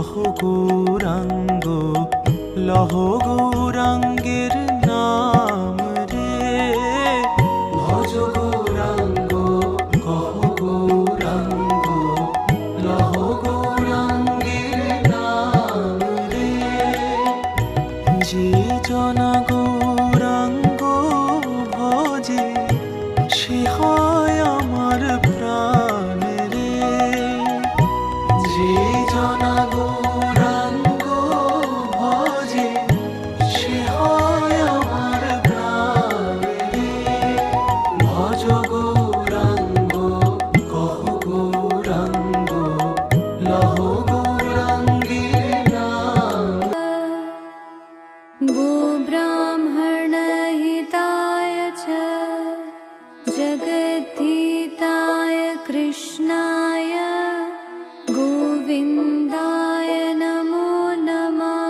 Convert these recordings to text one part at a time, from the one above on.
কহ গৌরাঙ্গ লহ গৌরাঙ্গের নাম রে। ভজ গৌরাঙ্গ কহ গৌরাঙ্গ লহ গৌরাঙ্গের নাম রে। যে জনা গৌরাঙ্গ ভজে সে হয় আমার প্রাণ রে। যে জনা গৌরাঙ্গ ভজে সে হয় আমার প্রাণ রে। ভজ গৌরাঙ্গ কহ গৌরাঙ্গ লহ গৌরাঙ্গের নাম। गोब्राह्मणहिताय च जगद्धिताय कृष्णाय गोविन्दाय नमो नमः।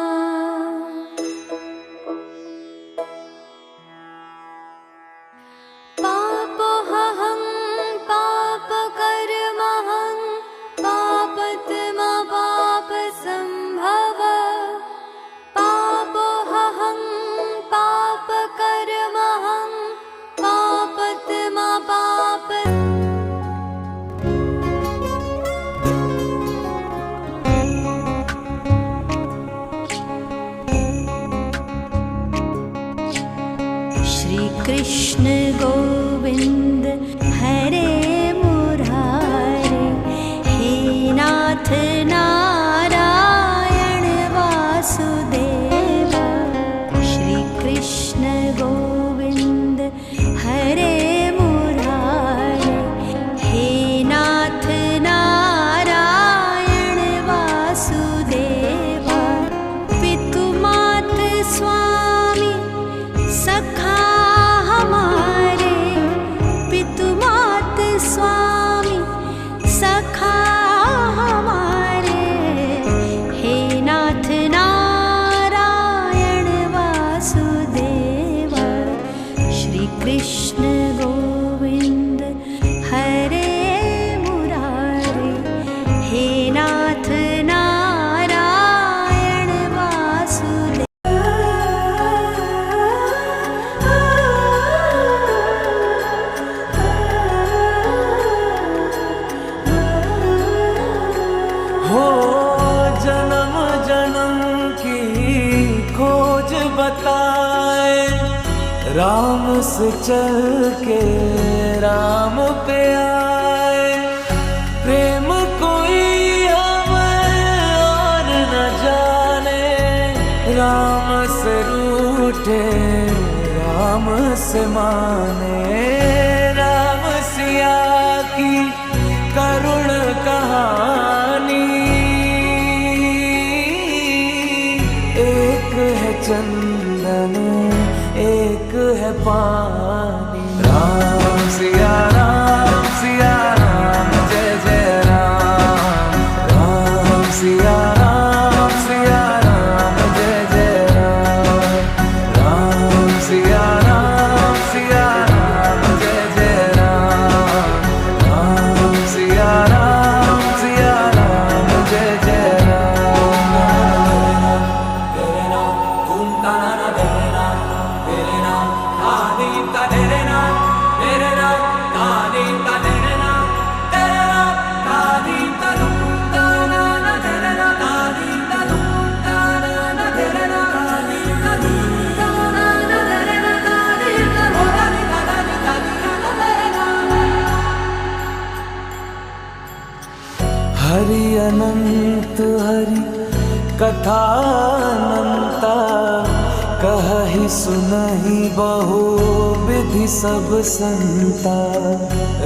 पापहं पापकर्महं पापत्मा पापसम्भव। पापहं पापकर्महं पापत्मा पाप। श्री कृष्ण गोविंद हरे मुरारे, हे नाथ नारायण वासुदेव। श्री कृष्ण गोविंद हरे मुरारे, हे नाथ नारायण वासुदेव। पितुमात स्वामी सखा हमारे, पितुमात स्वामी सखा हमारे। हे नाथ नारायण वासुदेव। श्री कृष्ण गोविंद हरे मुरारे, हे नाथ नारायण वासुदेव। हो जन्म जन्म की खोज बताए, राम से चल के राम पे आए। प्रेम कोई हमें और न जाने, राम से रूठे राम से माने। राम सिया की करुण कहानी, एक है चंदन एक है पानी। राम सिया राम जय जय राम। राम सिया राम जय जय राम। राम सिया राम जय जय राम। राम सिया राम जय जय राम। तेरे नाम तुम ताना तेरे नाम आदि तेरे नाम तेरे नाम आदि तेरे नाम तेरे नाम आदि तनु ताना तेरे नाम आदि तनु ताना तेरे नाम आदि तनु ताना तेरे नाम आदि तनु ताना तेरे नाम। हरि अनंत हरि कथा अनंता, कहि सुनहि बहु विधि सब संता।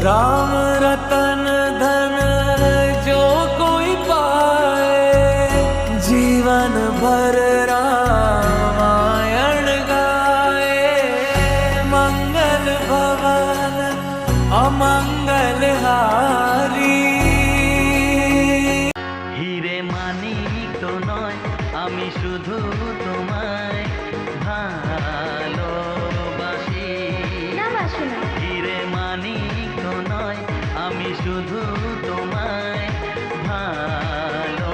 राम रतन धन जो कोई पाए, जीवन भर रामायण गाए। मंगल भवन अमंगल हारी। হিরে মানিক তো নয়, আমি শুধু তোমায় ভালোবাসি। হিরে মানিক তো নয়, আমি শুধু তোমায় ভালোবাসি।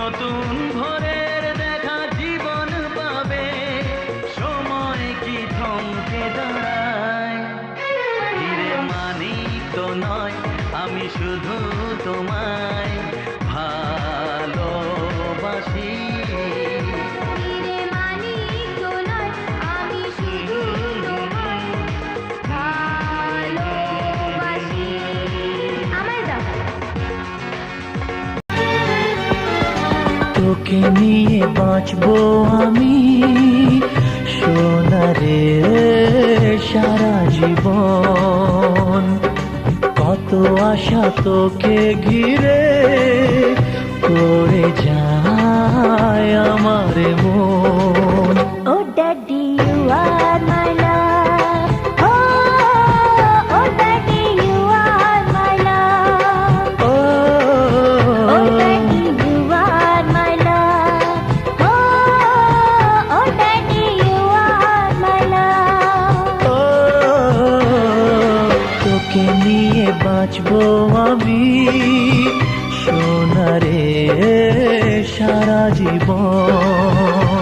নতুন ভোরের দেখা জীবন পাবে, সময় কি থমকে দাঁড়ায়? হিরে মানিক তো নয়, আমি শুধু তোমায় ভালোবাসি। হিরে মানিক তো নয়, আমি শুধু তোমায় ভালোবাসি। আমায় দাও। তোকে নিয়ে বাঁচবো আমি সোনারে সারা জীবন, কত আশা তোকে ঘিরে করে যায় আমার মন। Oh daddy, you are my love. Oh, oh daddy, you are my love. Oh daddy, you are my love. Oh daddy, you are my love. তোকে নিয়ে বাঁচবো আমি সোনারে সারা জীবন।